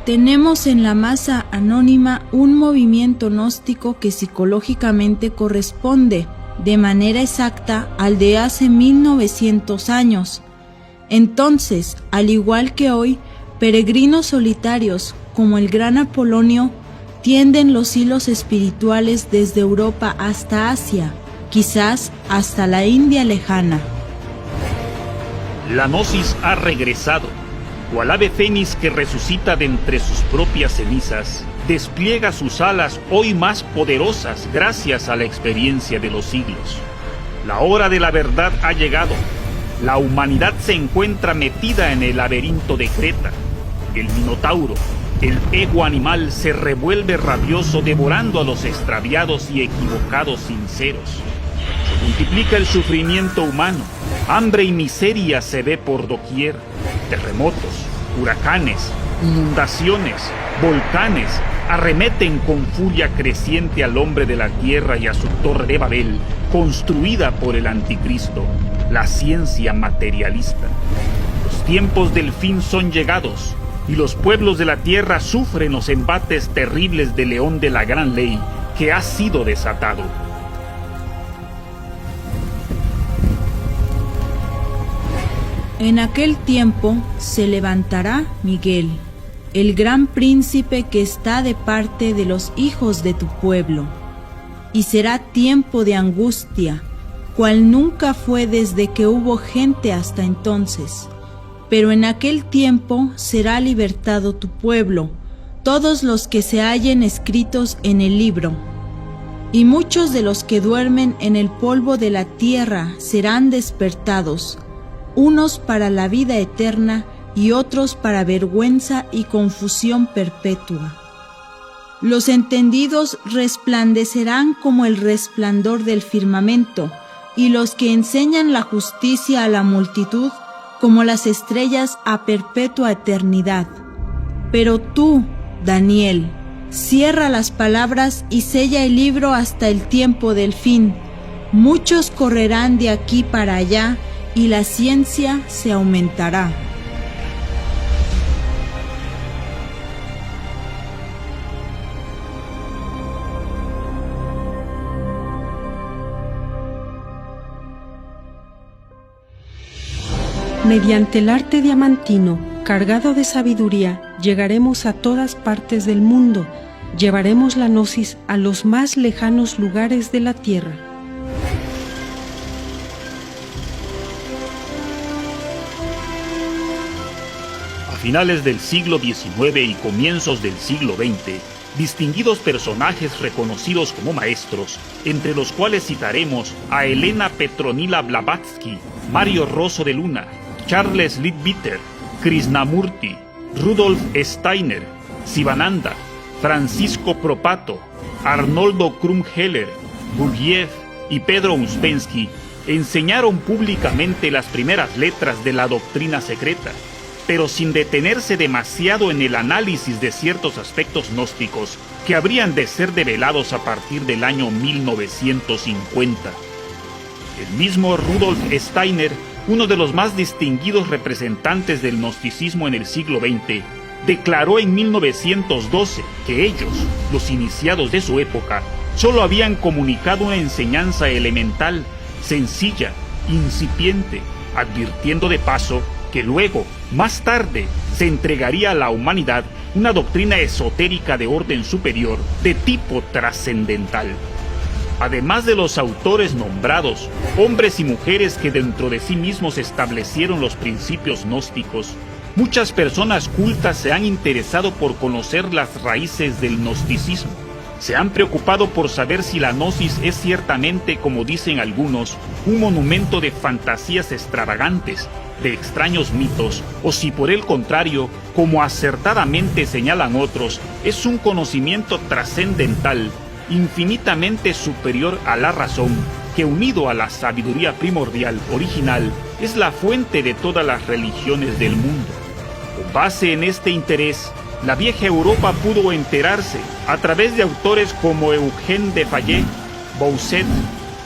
Tenemos en la masa anónima un movimiento gnóstico que psicológicamente corresponde de manera exacta al de hace 1900 años. Entonces, al igual que hoy, peregrinos solitarios como el gran Apolonio tienden los hilos espirituales desde Europa hasta Asia, quizás hasta la India lejana. La gnosis ha regresado. Cual ave fénix que resucita de entre sus propias cenizas, despliega sus alas hoy más poderosas gracias a la experiencia de los siglos. La hora de la verdad ha llegado. La humanidad se encuentra metida en el laberinto de Creta. El minotauro, el ego animal, se revuelve rabioso devorando a los extraviados y equivocados sinceros. Se multiplica el sufrimiento humano. Hambre y miseria se ve por doquier. Terremotos, huracanes, inundaciones, volcanes arremeten con furia creciente al hombre de la tierra y a su torre de Babel, construida por el anticristo, la ciencia materialista. Los tiempos del fin son llegados, y los pueblos de la tierra sufren los embates terribles del león de la gran ley que ha sido desatado. En aquel tiempo se levantará Miguel, el gran príncipe que está de parte de los hijos de tu pueblo. Y será tiempo de angustia, cual nunca fue desde que hubo gente hasta entonces. Pero en aquel tiempo será libertado tu pueblo, todos los que se hallen escritos en el libro. Y muchos de los que duermen en el polvo de la tierra serán despertados, unos para la vida eterna y otros para vergüenza y confusión perpetua. Los entendidos resplandecerán como el resplandor del firmamento, y los que enseñan la justicia a la multitud como las estrellas a perpetua eternidad. Pero tú, Daniel, cierra las palabras y sella el libro hasta el tiempo del fin. Muchos correrán de aquí para allá, y la ciencia se aumentará. Mediante el arte diamantino, cargado de sabiduría, llegaremos a todas partes del mundo, llevaremos la gnosis a los más lejanos lugares de la tierra. A finales del siglo XIX y comienzos del siglo XX, distinguidos personajes reconocidos como maestros, entre los cuales citaremos a Elena Petronila Blavatsky, Mario Rosso de Luna, Charles Leadbeater, Krishnamurti, Rudolf Steiner, Sivananda, Francisco Propato, Arnoldo Krumheller, Gurdjieff y Pedro Uspensky, enseñaron públicamente las primeras letras de la doctrina secreta, pero sin detenerse demasiado en el análisis de ciertos aspectos gnósticos que habrían de ser develados a partir del año 1950. El mismo Rudolf Steiner, uno de los más distinguidos representantes del gnosticismo en el siglo XX, declaró en 1912 que ellos, los iniciados de su época, solo habían comunicado una enseñanza elemental, sencilla, incipiente, advirtiendo de paso que luego, más tarde, se entregaría a la humanidad una doctrina esotérica de orden superior, de tipo trascendental. Además de los autores nombrados, hombres y mujeres que dentro de sí mismos establecieron los principios gnósticos, muchas personas cultas se han interesado por conocer las raíces del gnosticismo. Se han preocupado por saber si la gnosis es ciertamente, como dicen algunos, un monumento de fantasías extravagantes, de extraños mitos, o si por el contrario, como acertadamente señalan otros, es un conocimiento trascendental, infinitamente superior a la razón, que unido a la sabiduría primordial original, es la fuente de todas las religiones del mundo. Con base en este interés, la vieja Europa pudo enterarse, a través de autores como Eugène de Fayet, Bossuet,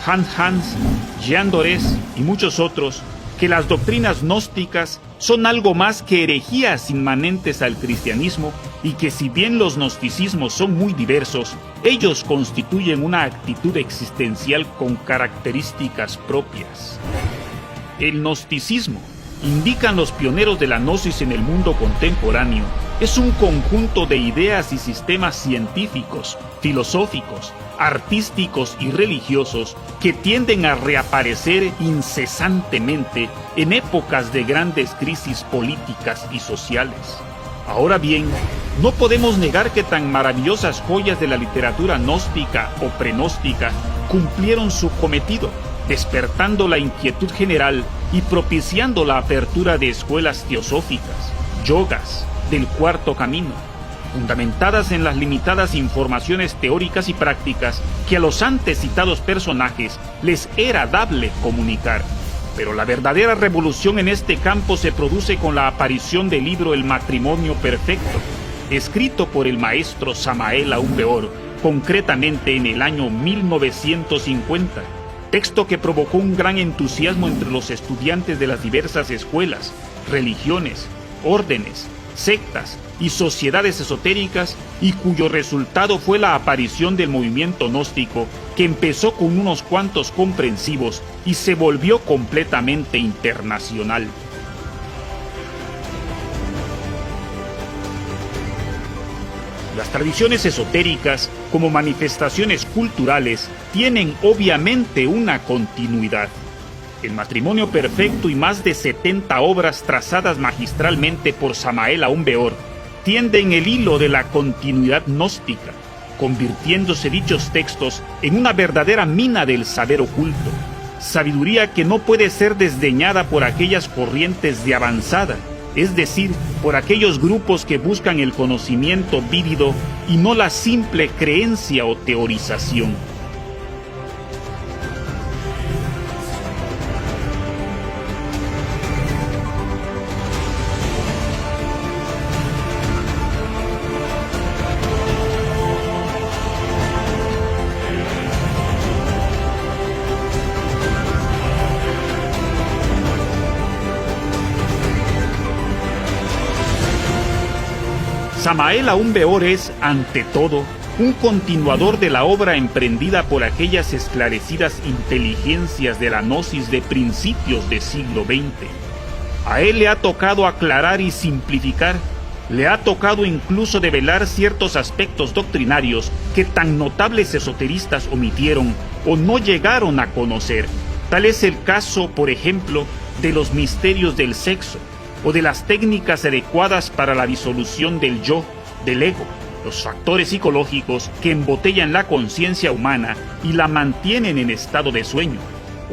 Hans, Jean Dorés y muchos otros, que las doctrinas gnósticas son algo más que herejías inmanentes al cristianismo y que si bien los gnosticismos son muy diversos, ellos constituyen una actitud existencial con características propias. El gnosticismo, indican los pioneros de la gnosis en el mundo contemporáneo, es un conjunto de ideas y sistemas científicos, filosóficos, artísticos y religiosos que tienden a reaparecer incesantemente en épocas de grandes crisis políticas y sociales. Ahora bien, no podemos negar que tan maravillosas joyas de la literatura gnóstica o prenóstica cumplieron su cometido, despertando la inquietud general y propiciando la apertura de escuelas teosóficas, yogas, del cuarto camino, fundamentadas en las limitadas informaciones teóricas y prácticas que a los antes citados personajes les era dable comunicar. Pero la verdadera revolución en este campo se produce con la aparición del libro El matrimonio perfecto, escrito por el maestro Samael Aumbeor, concretamente en el año 1950, texto que provocó un gran entusiasmo entre los estudiantes de las diversas escuelas, religiones, órdenes, sectas y sociedades esotéricas, y cuyo resultado fue la aparición del movimiento gnóstico, que empezó con unos cuantos comprensivos y se volvió completamente internacional. Las tradiciones esotéricas, como manifestaciones culturales, tienen obviamente una continuidad. El matrimonio perfecto y más de 70 obras trazadas magistralmente por Samael Aún Weor tienden el hilo de la continuidad gnóstica, convirtiéndose dichos textos en una verdadera mina del saber oculto, sabiduría que no puede ser desdeñada por aquellas corrientes de avanzada, es decir, por aquellos grupos que buscan el conocimiento vívido y no la simple creencia o teorización. Samael Aún Weor es, ante todo, un continuador de la obra emprendida por aquellas esclarecidas inteligencias de la gnosis de principios del siglo XX. A él le ha tocado aclarar y simplificar, le ha tocado incluso develar ciertos aspectos doctrinarios que tan notables esoteristas omitieron o no llegaron a conocer. Tal es el caso, por ejemplo, de los misterios del sexo, o de las técnicas adecuadas para la disolución del yo, del ego, los factores psicológicos que embotellan la conciencia humana y la mantienen en estado de sueño,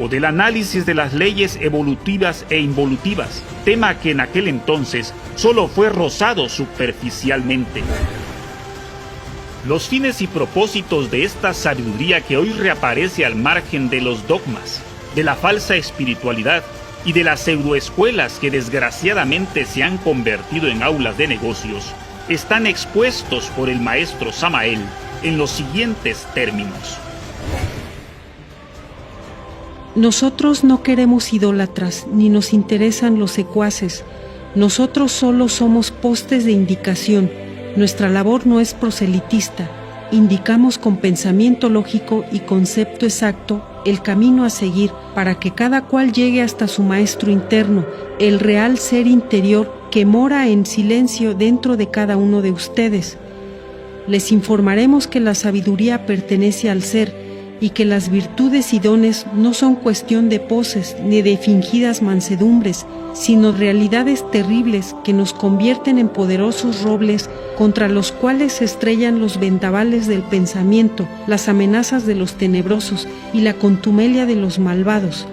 o del análisis de las leyes evolutivas e involutivas, tema que en aquel entonces solo fue rozado superficialmente. Los fines y propósitos de esta sabiduría que hoy reaparece al margen de los dogmas, de la falsa espiritualidad, y de las pseudoescuelas que desgraciadamente se han convertido en aulas de negocios, están expuestos por el maestro Samael en los siguientes términos. Nosotros no queremos idólatras, ni nos interesan los secuaces. Nosotros solo somos postes de indicación. Nuestra labor no es proselitista. Indicamos con pensamiento lógico y concepto exacto el camino a seguir para que cada cual llegue hasta su maestro interno, el real ser interior que mora en silencio dentro de cada uno de ustedes. Les informaremos que la sabiduría pertenece al ser y que las virtudes y dones no son cuestión de poses ni de fingidas mansedumbres, sino realidades terribles que nos convierten en poderosos robles contra los cuales se estrellan los vendavales del pensamiento, las amenazas de los tenebrosos y la contumelia de los malvados.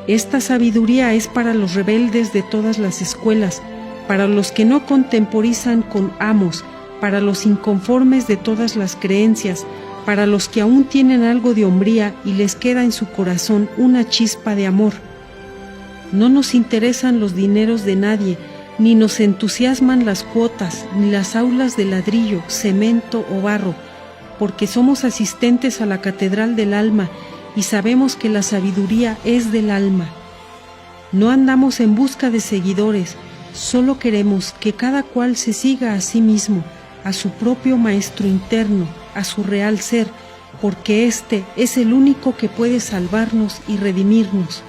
Esta sabiduría es para los rebeldes de todas las escuelas, para los que no contemporizan con amos, para los inconformes de todas las creencias, para los que aún tienen algo de hombría y les queda en su corazón una chispa de amor. No nos interesan los dineros de nadie, ni nos entusiasman las cuotas, ni las aulas de ladrillo, cemento o barro, porque somos asistentes a la catedral del alma y sabemos que la sabiduría es del alma. No andamos en busca de seguidores, solo queremos que cada cual se siga a sí mismo, a su propio maestro interno, a su real ser, porque éste es el único que puede salvarnos y redimirnos.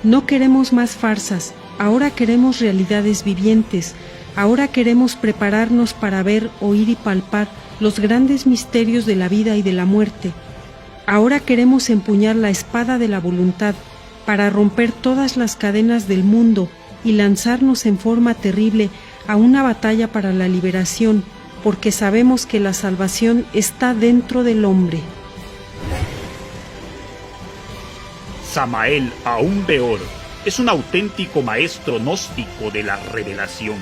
No queremos más farsas, ahora queremos realidades vivientes, ahora queremos prepararnos para ver, oír y palpar los grandes misterios de la vida y de la muerte. Ahora queremos empuñar la espada de la voluntad para romper todas las cadenas del mundo y lanzarnos en forma terrible a una batalla para la liberación, porque sabemos que la salvación está dentro del hombre. Samael Aún Weor es un auténtico maestro gnóstico de la revelación.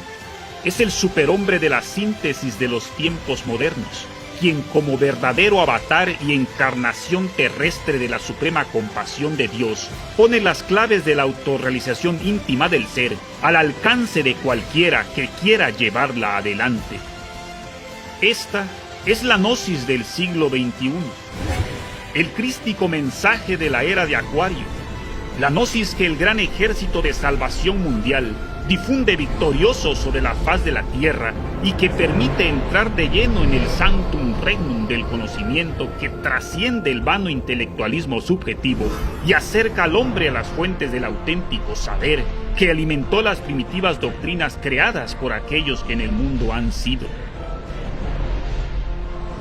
Es el superhombre de la síntesis de los tiempos modernos, quien como verdadero avatar y encarnación terrestre de la suprema compasión de Dios, pone las claves de la autorrealización íntima del ser al alcance de cualquiera que quiera llevarla adelante. Esta es la gnosis del siglo XXI, el crístico mensaje de la era de Acuario, la gnosis que el gran ejército de salvación mundial difunde victorioso sobre la faz de la tierra y que permite entrar de lleno en el sanctum regnum del conocimiento que trasciende el vano intelectualismo subjetivo y acerca al hombre a las fuentes del auténtico saber que alimentó las primitivas doctrinas creadas por aquellos que en el mundo han sido.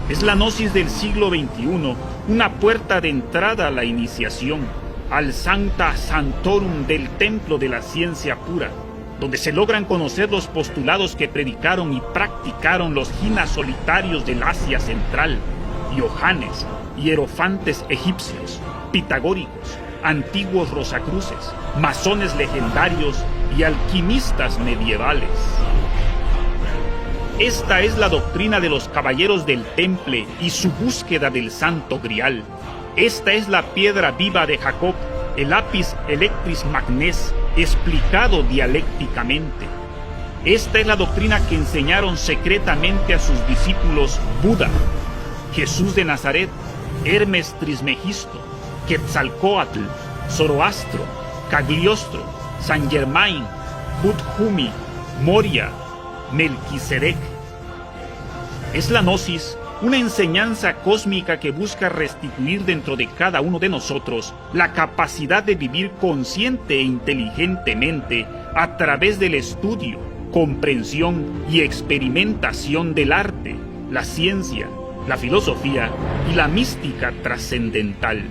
Es la gnosis del siglo XXI, una puerta de entrada a la iniciación, al Sancta Sanctorum del templo de la ciencia pura, donde se logran conocer los postulados que predicaron y practicaron los jinas solitarios del Asia Central, Diogenes, hierofantes egipcios, pitagóricos, antiguos rosacruces, masones legendarios y alquimistas medievales. Esta es la doctrina de los caballeros del Temple y su búsqueda del Santo Grial. Esta es la piedra viva de Jacob, el apis electris magnes, explicado dialécticamente. Esta es la doctrina que enseñaron secretamente a sus discípulos Buda, Jesús de Nazaret, Hermes Trismegisto, Quetzalcóatl, Zoroastro, Cagliostro, San Germain, Budhumi, Moria, Melquisedec. Es la gnosis, una enseñanza cósmica que busca restituir dentro de cada uno de nosotros la capacidad de vivir consciente e inteligentemente a través del estudio, comprensión y experimentación del arte, la ciencia, la filosofía y la mística trascendental.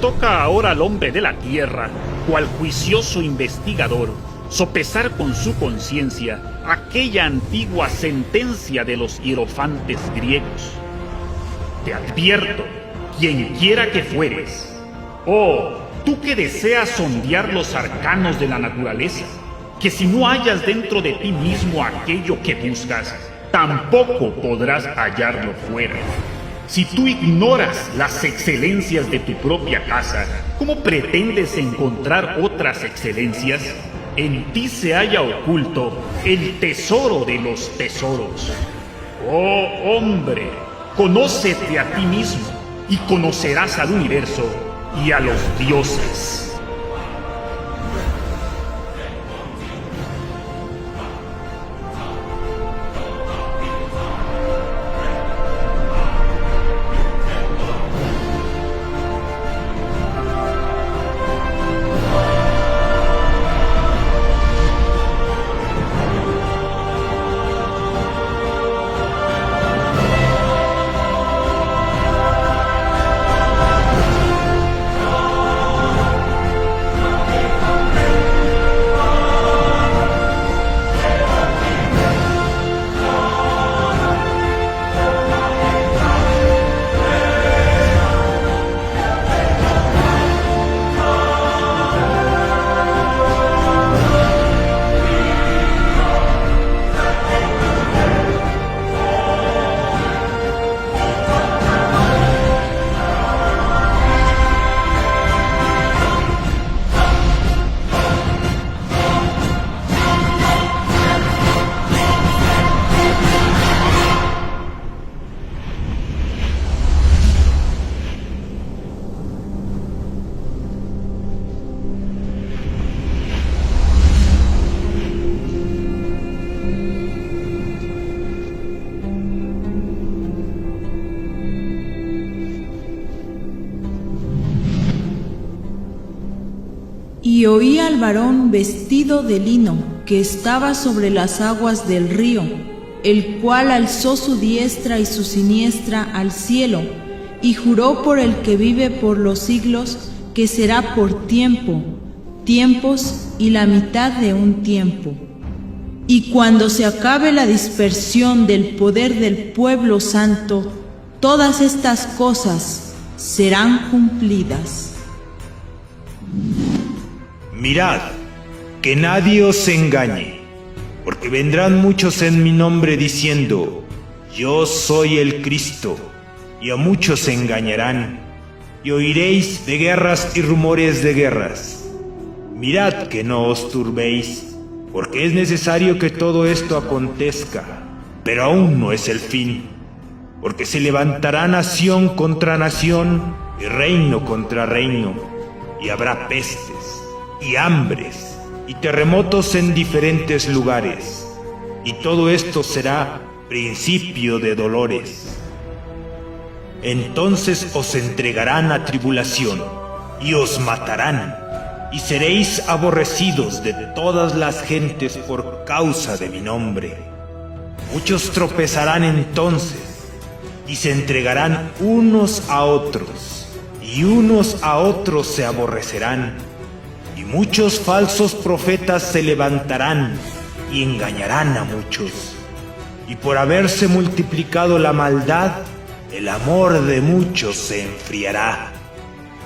Toca ahora al hombre de la tierra, cual juicioso investigador, sopesar con su conciencia aquella antigua sentencia de los hierofantes griegos. Te advierto, quien quiera que fueres, oh, tú que deseas sondear los arcanos de la naturaleza, que si no hallas dentro de ti mismo aquello que buscas, tampoco podrás hallarlo fuera. Si tú ignoras las excelencias de tu propia casa, ¿cómo pretendes encontrar otras excelencias? En ti se halla oculto el tesoro de los tesoros. Oh hombre, conócete a ti mismo y conocerás al universo y a los dioses. Y oí al varón vestido de lino, que estaba sobre las aguas del río, el cual alzó su diestra y su siniestra al cielo, y juró por el que vive por los siglos, que será por tiempo, tiempos y la mitad de un tiempo. Y cuando se acabe la dispersión del poder del pueblo santo, todas estas cosas serán cumplidas. Mirad, que nadie os engañe, porque vendrán muchos en mi nombre diciendo, yo soy el Cristo, y a muchos se engañarán, y oiréis de guerras y rumores de guerras. Mirad que no os turbéis, porque es necesario que todo esto acontezca, pero aún no es el fin, porque se levantará nación contra nación, y reino contra reino, y habrá pestes, y hambres, y terremotos en diferentes lugares, y todo esto será principio de dolores. Entonces os entregarán a tribulación, y os matarán, y seréis aborrecidos de todas las gentes por causa de mi nombre. Muchos tropezarán entonces y se entregarán unos a otros, y unos a otros se aborrecerán, y muchos falsos profetas se levantarán y engañarán a muchos. Y por haberse multiplicado la maldad, el amor de muchos se enfriará.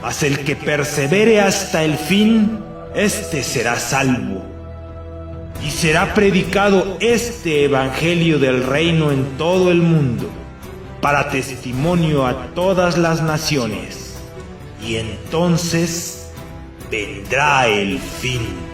Mas el que persevere hasta el fin, éste será salvo. Y será predicado este evangelio del reino en todo el mundo, para testimonio a todas las naciones. Y entonces vendrá el fin.